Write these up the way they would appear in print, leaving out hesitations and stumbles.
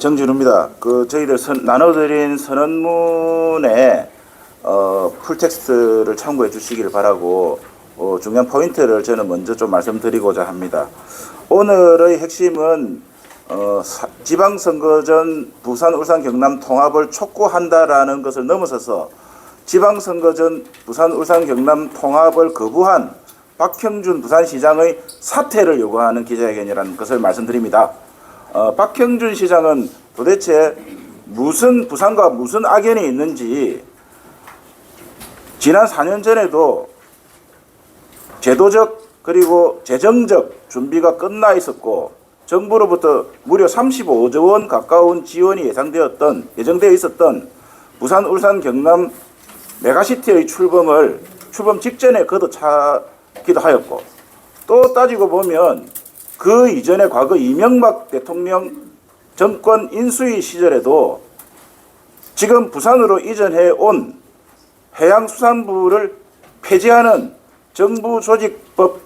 정진우입니다. 저희들 나눠드린 선언문에 풀텍스트를 참고해 주시길 바라고 중요한 포인트를 저는 먼저 좀 말씀드리고자 합니다. 오늘의 핵심은 지방선거 전 부산, 울산, 경남 통합을 촉구한다라는 것을 넘어서서 지방선거 전 부산, 울산, 경남 통합을 거부한 박형준 부산시장의 사퇴를 요구하는 기자회견이라는 것을 말씀드립니다. 박형준 시장은 도대체 부산과 무슨 악연이 있는지 지난 4년 전에도 제도적 그리고 재정적 준비가 끝나 있었고 정부로부터 무려 35조 원 가까운 지원이 예정되어 있었던 부산, 울산, 경남 메가시티의 출범 직전에 거둬차기도 하였고, 또 따지고 보면 그 이전에 과거 이명박 대통령 정권 인수위 시절에도 지금 부산으로 이전해 온 해양수산부를 폐지하는 정부조직법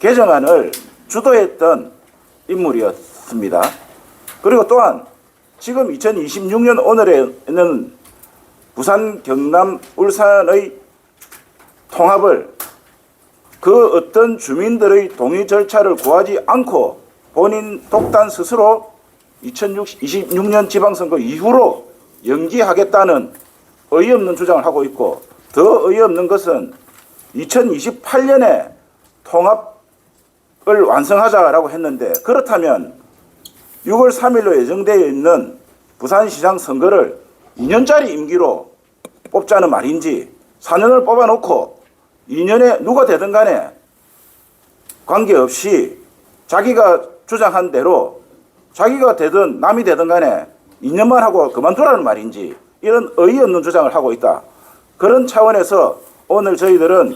개정안을 주도했던 인물이었습니다. 그리고 또한 지금 2026년 오늘에는 부산, 경남, 울산의 통합을 그 어떤 주민들의 동의 절차를 구하지 않고 본인 독단 스스로 2026년 지방선거 이후로 연기하겠다는 어이없는 주장을 하고 있고, 더 어이없는 것은 2028년에 통합을 완성하자라고 했는데, 그렇다면 6월 3일로 예정되어 있는 부산시장 선거를 2년짜리 임기로 뽑자는 말인지, 4년을 뽑아놓고 2년에 누가 되든 간에 관계없이 자기가 주장한 대로 자기가 되든 남이 되든 간에 2년만 하고 그만두라는 말인지, 이런 어이없는 주장을 하고 있다. 그런 차원에서 오늘 저희들은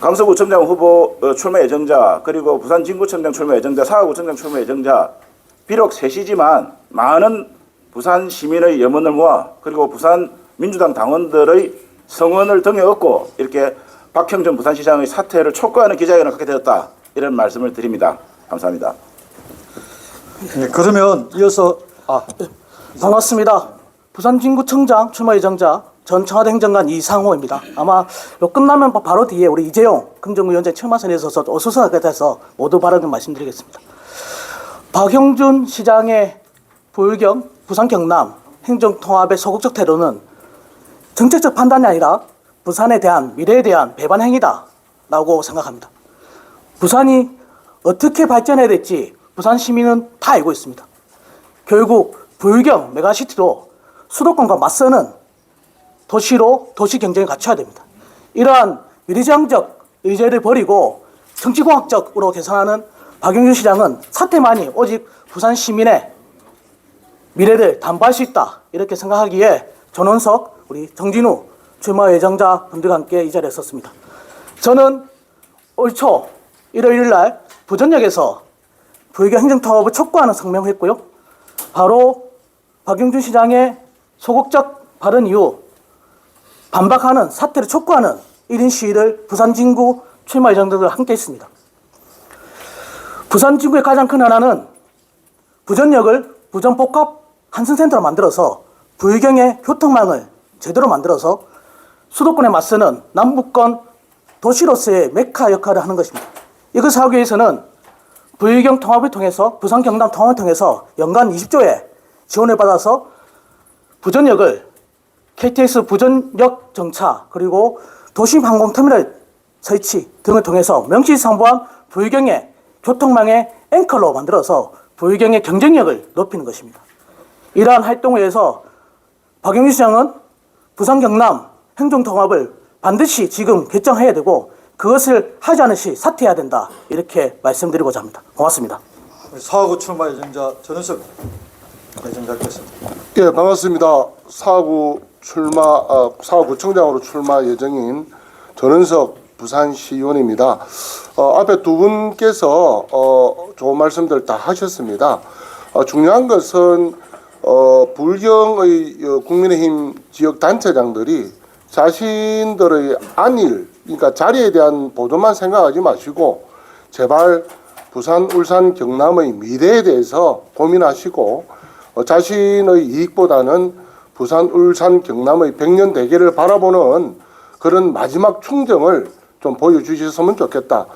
강서구청장 후보 출마 예정자, 그리고 부산진구청장 출마 예정자, 사하구청장 출마 예정자, 비록 셋이지만 많은 부산 시민의 염원을 모아, 그리고 부산 민주당 당원들의 성원을 등에 얻고 이렇게 박형준 부산시장의 사퇴를 촉구하는 기자회견을 갖게 되었다, 이런 말씀을 드립니다. 감사합니다. 네, 그러면 이어서 반갑습니다. 부산진구청장 출마 예정자 전 청와대 행정관 이상호입니다. 아마 끝나면 바로 뒤에 우리 이재용 금정위원장 출마선에 서서 어수선하게 돼서 모두 발언을 말씀드리겠습니다. 박형준 시장의 불경 부산 경남 행정통합의 소극적 태도는 정책적 판단이 아니라 부산에 대한 미래에 대한 배반 행위다 라고 생각합니다. 부산이 어떻게 발전해야 될지 부산 시민은 다 알고 있습니다. 결국 불경 메가시티로 수도권과 맞서는 도시로 도시 경쟁을 갖춰야 됩니다. 이러한 미래지향적 의제를 버리고 정치공학적으로 계산하는 박영준 시장은 사태만이 오직 부산 시민의 미래를 담보할 수 있다, 이렇게 생각하기에 전원석, 우리 정진우 출마 예정자 분들과 함께 이 자리에 섰습니다. 저는 올 초 1월 1일 날 부전역에서 불경 행정통합을 촉구하는 성명을 했고요. 바로 박영준 시장의 소극적 발언 이후 반박하는 사태를 촉구하는 1인 시위를 부산진구 출마 예정자들과 함께 했습니다. 부산진구의 가장 큰 하나는 부전역을 부전복합 한승센터로 만들어서 불경의 교통망을 제대로 만들어서 수도권에 맞서는 남북권 도시로서의 메카 역할을 하는 것입니다. 이것을 하기 위해서는 불경 통합을 통해서, 부산 경남 통합을 통해서 연간 20조의 지원을 받아서 부전역을 KTX 부전역 정차, 그리고 도심 항공터미널 설치 등을 통해서 명실상부한 불경의 교통망의 앵커로 만들어서 불경의 경쟁력을 높이는 것입니다. 이러한 활동을 위해서 박영준 시장은 부산 경남 행정통합을 반드시 지금 결정해야 되고, 그것을 하지 않은 시 사퇴해야 된다, 이렇게 말씀드리고자 합니다. 고맙습니다. 사하구 출마 예정자 전은석 예정자께서입니다. 예, 반갑습니다. 사하구청장으로 출마 예정인 전은석 부산시의원입니다. 앞에 두 분께서 좋은 말씀들 다 하셨습니다. 중요한 것은 불경의 국민의힘 지역 단체장들이 자신들의 안일, 그러니까 자리에 대한 보도만 생각하지 마시고 제발 부산, 울산, 경남의 미래에 대해서 고민하시고 자신의 이익보다는 부산, 울산, 경남의 100년 대계를 바라보는 그런 마지막 충정을 좀 보여주셨으면 좋겠다.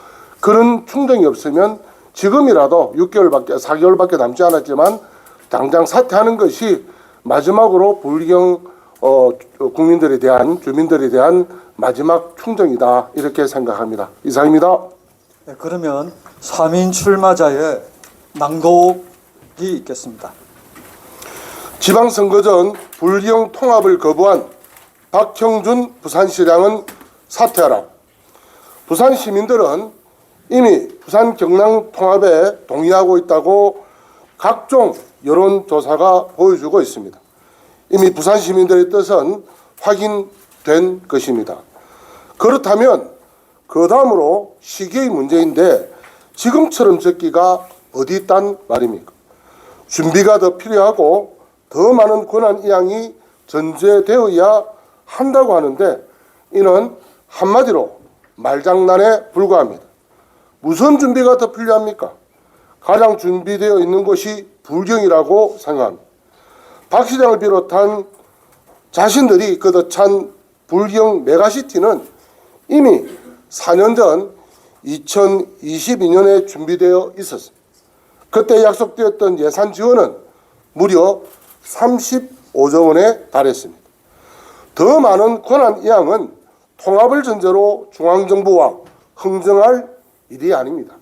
그런 충정이 없으면 지금이라도 4개월밖에 남지 않았지만 당장 사퇴하는 것이 마지막으로 불경 국민들에 대한, 주민들에 대한 마지막 충정이다, 이렇게 생각합니다. 이상입니다. 네, 그러면 3인 출마자의 낭독이 있겠습니다. 지방선거 전 불경 통합을 거부한 박형준 부산시장은 사퇴하라. 부산 시민들은 이미 부산 경남 통합에 동의하고 있다고 각종 여론조사가 보여주고 있습니다. 이미 부산 시민들의 뜻은 확인된 것입니다. 그렇다면 그 다음으로 시기의 문제인데 지금처럼 적기가 어디 있단 말입니까? 준비가 더 필요하고 더 많은 권한 이양이 전제되어야 한다고 하는데 이는 한마디로 말장난에 불과합니다. 무슨 준비가 더 필요합니까? 가장 준비되어 있는 것이 불경이라고 생각합니다. 박 시장을 비롯한 자신들이 걷어찬 불경 메가시티는 이미 4년 전 2022년에 준비되어 있었습니다. 그때 약속되었던 예산 지원은 무려 35조 원에 달했습니다. 더 많은 권한 이양은 통합을 전제로 중앙정부와 흥정할 일이 아닙니다.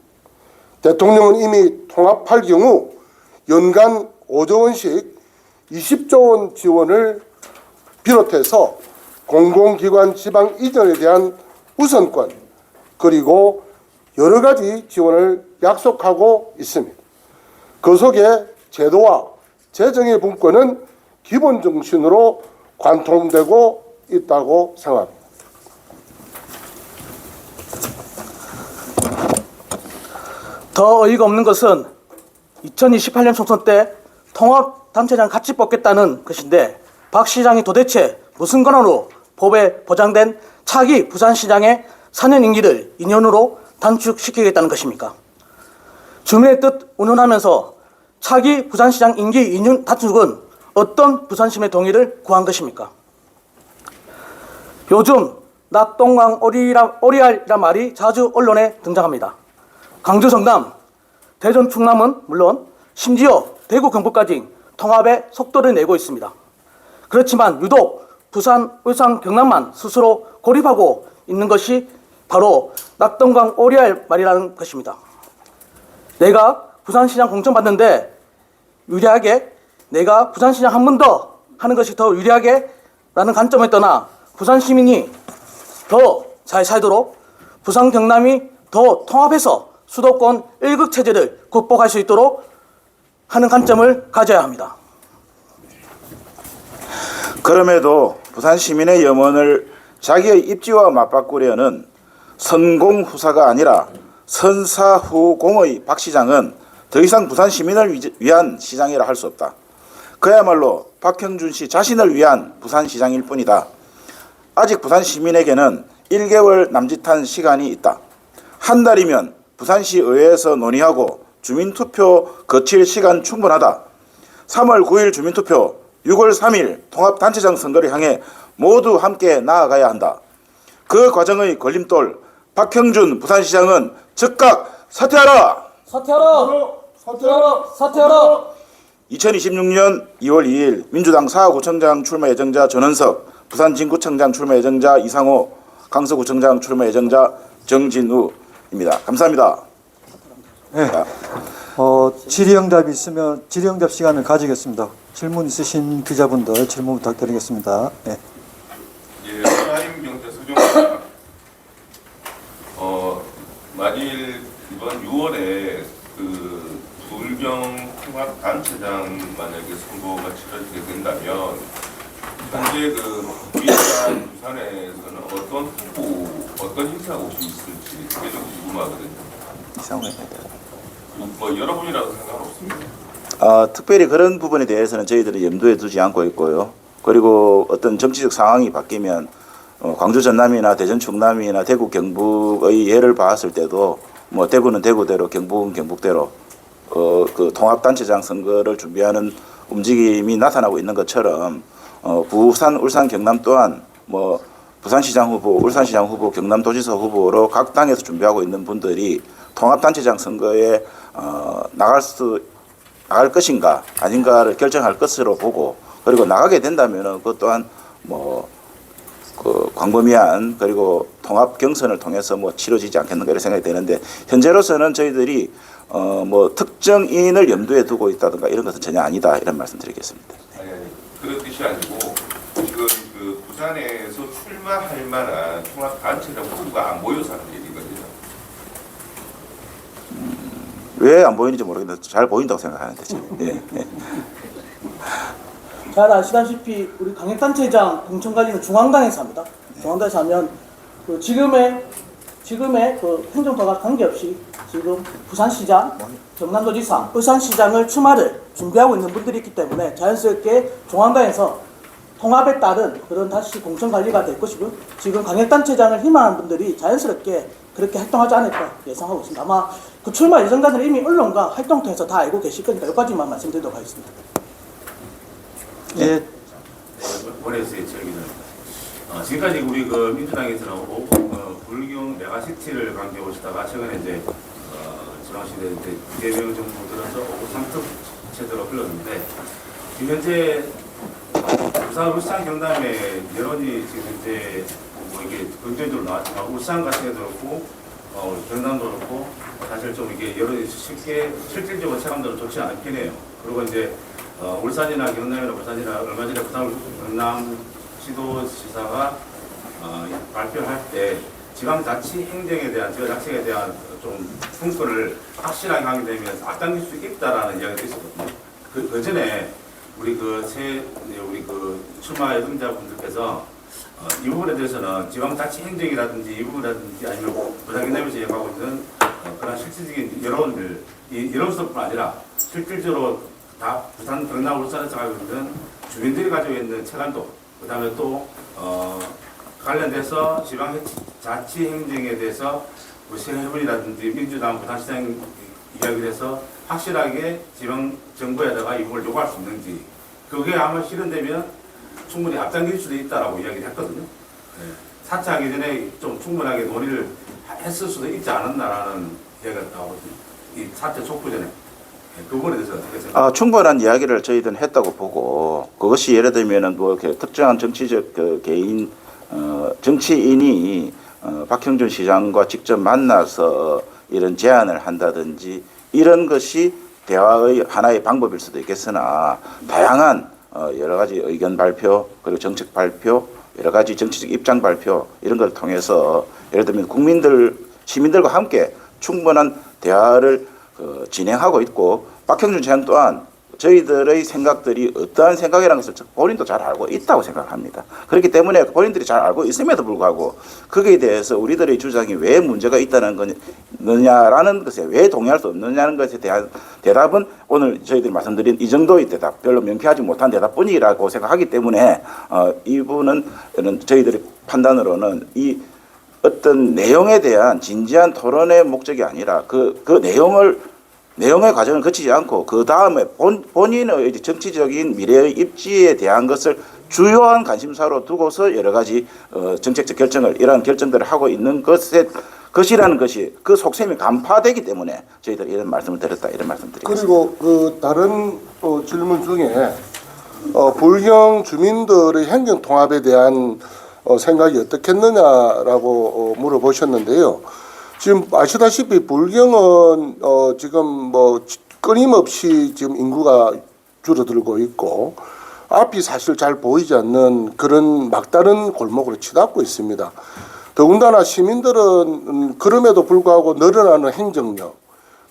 대통령은 이미 통합할 경우 연간 5조 원씩 20조 원 지원을 비롯해서 공공기관 지방 이전에 대한 우선권 그리고 여러 가지 지원을 약속하고 있습니다. 그 속에 제도와 재정의 분권은 기본 정신으로 관통되고 있다고 생각합니다. 더 어이가 없는 것은 2028년 총선 때 통합단체장 같이 뽑겠다는 것인데 박 시장이 도대체 무슨 권한으로 법에 보장된 차기 부산시장의 4년 임기를 2년으로 단축시키겠다는 것입니까? 주민의 뜻 운운하면서 차기 부산시장 임기 2년 단축은 어떤 부산시민의 동의를 구한 것입니까? 요즘 낙동강 오리알이란 말이 자주 언론에 등장합니다. 광주, 성남, 대전, 충남은 물론 심지어 대구, 경북까지 통합의 속도를 내고 있습니다. 그렇지만 유독 부산, 울산, 경남만 스스로 고립하고 있는 것이 바로 낙동강 오리알 말이라는 것입니다. 내가 부산시장 공천받는데 유리하게 내가 부산시장 한 번 더 하는 것이 더 유리하게 라는 관점에 떠나 부산 시민이 더 잘 살도록 부산 경남이 더 통합해서 수도권 1극 체제를 극복할 수 있도록 하는 관점을 가져야 합니다. 그럼에도 부산 시민의 염원을 자기의 입지와 맞바꾸려는 선공후사가 아니라 선사후공의 박 시장은 더 이상 부산 시민을 위한 시장이라 할 수 없다. 그야말로 박형준 씨 자신을 위한 부산시장일 뿐이다. 아직 부산 시민에게는 1개월 남짓한 시간이 있다. 한 달이면 부산시 의회에서 논의하고 주민투표 거칠 시간 충분하다. 3월 9일 주민투표, 6월 3일 통합단체장 선거를 향해 모두 함께 나아가야 한다. 그 과정의 걸림돌, 박형준 부산시장은 즉각 사퇴하라! 사퇴하라! 사퇴하라! 사퇴하라! 2026년 2월 2일 민주당 사하구청장 출마 예정자 전원석, 부산진구청장 출마 예정자 이상호, 강서구청장 출마 예정자 정진우입니다. 감사합니다. 네. 질의응답이 있으면 질의응답 시간을 가지겠습니다. 질문 있으신 기자분들 질문 부탁드리겠습니다. 네. 예, 하임 경제 수정입니다. 만일 이번 6월에 그 불경 통합 단체장 만약에 선거가 치러지게 된다면 현재 그 위치한 부산에서는 어떤 후보, 어떤 인사가 올 수 있을지 그게 좀 궁금하거든요. 뭐 여러분이라도 상관없습니다. 특별히 그런 부분에 대해서는 저희들이 염두에 두지 않고 있고요. 그리고 어떤 정치적 상황이 바뀌면 광주 전남이나 대전 충남이나 대구 경북의 예를 봤을 때도 뭐 대구는 대구대로, 경북은 경북대로 그 통합단체장 선거를 준비하는 움직임이 나타나고 있는 것처럼 부산, 울산, 경남 또한 뭐 부산시장 후보, 울산시장 후보, 경남도지사 후보로 각 당에서 준비하고 있는 분들이 통합단체장 선거에 나갈 것인가 아닌가를 결정할 것으로 보고, 그리고 나가게 된다면은 그것 또한 뭐 그 광범위한 그리고 통합 경선을 통해서 뭐 치러지지 않겠는가 이런 생각이 되는데, 현재로서는 저희들이 뭐 특정인을 염두에 두고 있다든가 이런 것은 전혀 아니다, 이런 말씀드리겠습니다. 아니 그런 뜻이 아니고 지금 그 부산에서 출마할 만한 통합 단체장 후보가 안 보여서 하는 얘기거든요. 왜 안 보이는지 모르겠는데 잘 보인다고 생각하는데 지금. 예, 예. 잘 아시다시피 우리 강력단체장 공천 관리는 중앙당에서 합니다. 중앙당에서 하면 그 지금의 그 행정부가 관계없이 지금 부산시장, 경남도지사, 울산시장을 출마를 준비하고 있는 분들이 있기 때문에 자연스럽게 중앙당에서 통합에 따른 그런 다시 공천 관리가 될 것이고, 지금 강력단체장을 희망하는 분들이 자연스럽게 그렇게 활동하지 않을까 예상하고 있습니다. 아마 그 출마 예정자들은 이미 언론과 활동 통해서 다 알고 계실 거니까 여기까지만 말씀드리도록 하겠습니다. 예, 원에서의 질문입니다. 지금까지 우리 그 민주당에서는 불경 메가시티를 강조해 오시다가 최근에 이제 지방시대 이재명 정부 들어서 오구 상급 체제로 흘렀는데, 지금 현재 부산, 울산, 경남의 여론이 지금 이제 뭐 이게 긍정적으로 나왔지만 울산 같은 데도 그렇고 경남도 그렇고 사실 좀 이게 여론이 쉽게 실질적으로 체감도는 좋지 않은 편이에요. 그리고 이제 울산이나 경남이나 부산이나 얼마 전에 부산 경남시도지사가 발표할 때 지방자치 행정에 대한 지방자치에 대한 좀 fun권을 확실하게 하게 되면 앞당길 수 있다라는 이야기가 있었거든요. 그 전에 우리 우리 출마 예정자분들께서 이 부분에 대해서는 지방자치 행정이라든지 이 부분이라든지 아니면 부산 경남에서 얘기하고 있는 그런 실질적인 여론서뿐만 아니라 실질적으로 다 부산, 경남, 울산에서 가지고 있는 주민들이 가지고 있는 체감도, 그 다음에 또 관련돼서 지방자치 행정에 대해서 시의회의라든지 민주당 부산시장 이야기를 해서 확실하게 지방 정부에다가 이 부분을 요구할 수 있는지, 그게 아마 실현되면 충분히 앞당길 수도 있다라고 이야기를 했거든요. 네. 사퇴하기 전에 좀 충분하게 논의를 했을 수도 있지 않았나라는 이야기가 나오거든요. 이 사퇴 촉구 전에. 그 부분에 대해서 어떻게 생각하세요? 충분한 이야기를 저희들은 했다고 보고, 그것이 예를 들면은 뭐 이렇게 특정한 정치적 그 개인 정치인이 박형준 시장과 직접 만나서 이런 제안을 한다든지 이런 것이 대화의 하나의 방법일 수도 있겠으나, 다양한 여러 가지 의견 발표, 그리고 정책 발표, 여러 가지 정치적 입장 발표 이런 걸 통해서 예를 들면 시민들과 함께 충분한 대화를 진행하고 있고, 박형준 시장 또한 저희들의 생각들이 어떠한 생각이라는 것을 본인도 잘 알고 있다고 생각합니다. 그렇기 때문에 본인들이 잘 알고 있음에도 불구하고 거기에 대해서 우리들의 주장이 왜 문제가 있다는 거냐라는 것에, 왜 동의할 수 없느냐는 것에 대한 대답은 오늘 저희들이 말씀드린 이 정도의 대답, 별로 명쾌하지 못한 대답뿐이라고 생각하기 때문에 이분은 저희들의 판단으로는 이 어떤 내용에 대한 진지한 토론의 목적이 아니라 그 내용의 과정을 거치지 않고 그 다음에 본인의 정치적인 미래의 입지에 대한 것을 주요한 관심사로 두고서 여러 가지 정책적 결정을, 이러한 결정들을 하고 있는 것이라는 것이 그 속셈이 간파되기 때문에 저희들이 이런 말씀을 드렸다, 이런 말씀 드리겠습니다. 그리고 그 다른 질문 중에 불경 주민들의 행정 통합에 대한 생각이 어떻겠느냐라고 물어보셨는데요. 지금 아시다시피 불경은 지금 뭐 끊임없이 지금 인구가 줄어들고 있고 앞이 사실 잘 보이지 않는 그런 막다른 골목으로 치닫고 있습니다. 더군다나 시민들은 그럼에도 불구하고 늘어나는 행정력,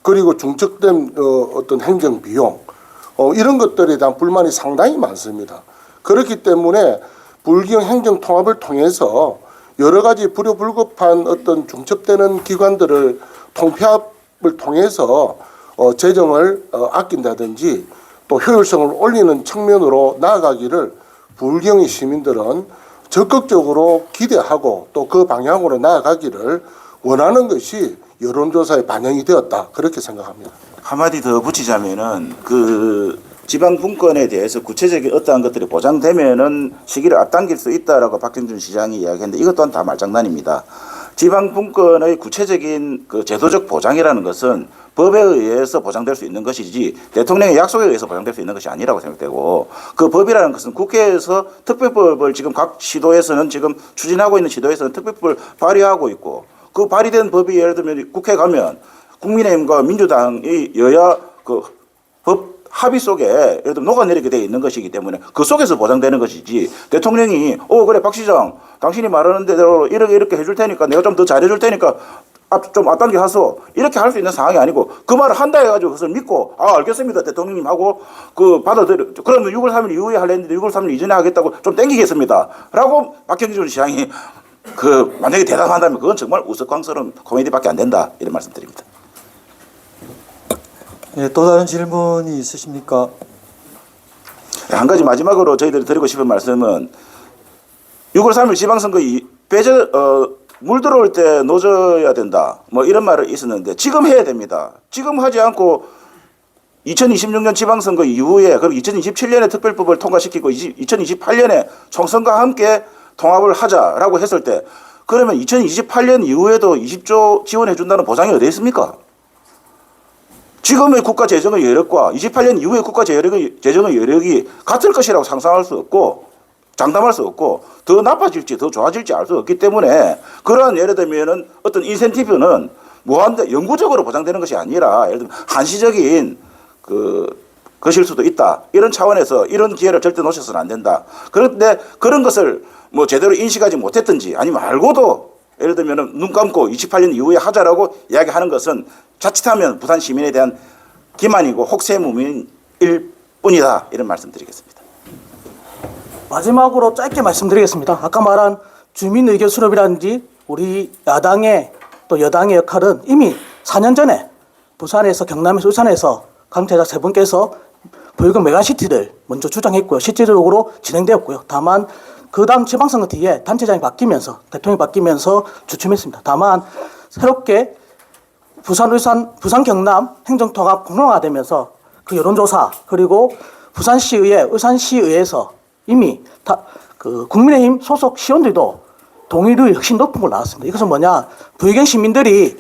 그리고 중첩된 어떤 행정 비용 이런 것들에 대한 불만이 상당히 많습니다. 그렇기 때문에 불경 행정 통합을 통해서 여러 가지 불효불급한 어떤 중첩되는 기관들을 통폐합을 통해서 재정을 아낀다든지 또 효율성을 올리는 측면으로 나아가기를 불경의 시민들은 적극적으로 기대하고 또 그 방향으로 나아가기를 원하는 것이 여론조사에 반영이 되었다 그렇게 생각합니다. 한마디 더 붙이자면은 그 지방 분권에 대해서 구체적인 어떠한 것들이 보장되면은 시기를 앞당길 수 있다라고 박정준 시장이 이야기했는데 이것 또한 다 말장난입니다. 지방 분권의 구체적인 그 제도적 보장이라는 것은 법에 의해서 보장될 수 있는 것이지 대통령의 약속에 의해서 보장될 수 있는 것이 아니라고 생각되고 그 법이라는 것은 국회에서 특별법을 지금 각 시도에서는 지금 추진하고 있는 시도에서는 특별법을 발의하고 있고 그 발의된 법이 예를 들면 국회에 가면 국민의힘과 민주당의 여야 그 법 합의 속에 예를 들면 녹아내리게 되어 있는 것이기 때문에 그 속에서 보장되는 것이지 대통령이 그래 박 시장 당신이 말하는 대로 이렇게 해줄 테니까 내가 좀 더 잘해줄 테니까 좀 앞당겨 하소 이렇게 할 수 있는 상황이 아니고 그 말을 한다 해가지고 그것을 믿고 알겠습니다 대통령님 하고 그 받아들여 그러면 6월 3일 이후에 하려는데 6월 3일 이전에 하겠다고 좀 땡기겠습니다 라고 박형준 시장이 그 만약에 대답한다면 그건 정말 우스꽝스러운 코미디밖에 안 된다 이런 말씀드립니다. 예, 또 다른 질문이 있으십니까? 한 가지 마지막으로 저희들이 드리고 싶은 말씀은 6월 3일 지방선거 물 들어올 때 놓아줘야 된다. 뭐 이런 말이 있었는데 지금 해야 됩니다. 지금 하지 않고 2026년 지방선거 이후에 그리고 2027년에 특별법을 통과시키고 2028년에 총선과 함께 통합을 하자라고 했을 때 그러면 2028년 이후에도 20조 지원해 준다는 보장이 어디 있습니까? 지금의 국가 재정의 여력과 28년 이후의 국가 재정의 여력이 같을 것이라고 상상할 수 없고 장담할 수 없고 더 나빠질지 더 좋아질지 알 수 없기 때문에 그러한 예를 들면은 어떤 인센티브는 무한대 영구적으로 보장되는 것이 아니라 예를 들면 한시적인 것일 수도 있다. 이런 차원에서 이런 기회를 절대 놓쳐서는 안 된다. 그런데 그런 것을 뭐 제대로 인식하지 못했든지 아니면 알고도 예를 들면 눈 감고 28년 이후에 하자라고 이야기하는 것은 자칫하면 부산 시민에 대한 기만이고 혹세무민일 뿐이다. 이런 말씀드리겠습니다. 마지막으로 짧게 말씀드리겠습니다. 아까 말한 주민 의견 수렴이라든지 우리 야당의 또 여당의 역할은 이미 4년 전에 부산에서 경남에서 울산에서 강태자 세 분께서 보유경 메가시티를 먼저 주장했고요. 실질적으로 진행되었고요. 다만 그 다음 지방선거 뒤에 단체장이 바뀌면서 대통령이 바뀌면서 주춤했습니다. 다만 새롭게 부산, 울산, 부산, 경남 행정통합 공론화되면서 그 여론조사 그리고 부산시의회, 울산시의회에서 이미 그 국민의힘 소속 시원들도 동의율이 훨씬 높은 걸 나왔습니다. 이것은 뭐냐? 부의경 시민들이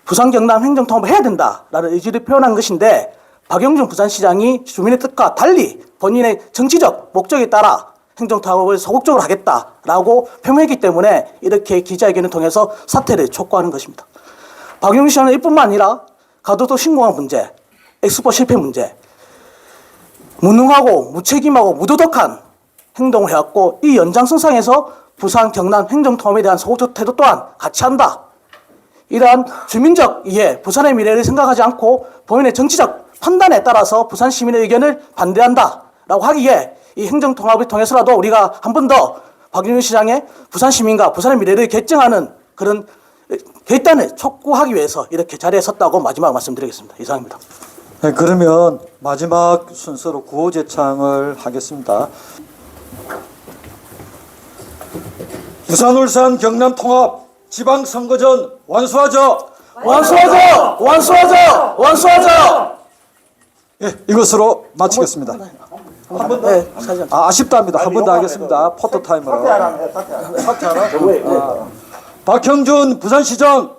부산, 경남 행정통합을 해야 된다라는 의지를 표현한 것인데 박영준 부산시장이 주민의 뜻과 달리 본인의 정치적 목적에 따라 행정통합을 소극적으로 하겠다라고 표명했기 때문에 이렇게 기자회견을 통해서 사퇴를 촉구하는 것입니다. 박영준 시장은 이뿐만 아니라 가덕도 신공항 문제, 엑스포 실패 문제, 무능하고 무책임하고 무도덕한 행동을 해왔고 이 연장선상에서 부산, 경남 행정통합에 대한 소극적 태도 또한 같이 한다. 이러한 주민적 이해, 부산의 미래를 생각하지 않고 본인의 정치적 판단에 따라서 부산 시민의 의견을 반대한다라고 하기에 이 행정통합을 통해서라도 우리가 한 번 더 박영준 시장의 부산 시민과 부산의 미래를 결정하는 그런 결단을 촉구하기 위해서 이렇게 자리에 섰다고 마지막 말씀드리겠습니다. 이상입니다. 네, 그러면 마지막 순서로 구호제창을 하겠습니다. 부산, 울산, 경남 통합 지방선거전 완수하자! 완수하자! 완수하자! 완수하자! 예, 이것으로 마치겠습니다. 한 번 더. 네, 사진. 아쉽답니다. 한 번 더 하겠습니다. 포토타임으로. 사퇴하라. 박형준 부산시장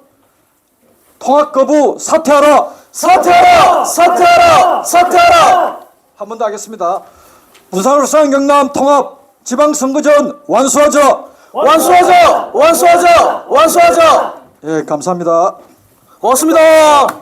통합 거부 사퇴하라! 사퇴하라! 사퇴하라! 사퇴하라! 한 번 더 하겠습니다. 부산, 울산, 경남 통합 지방선거전 완수하자! 완수하자! 완수하자! 완수하자! 예, 감사합니다. 고맙습니다.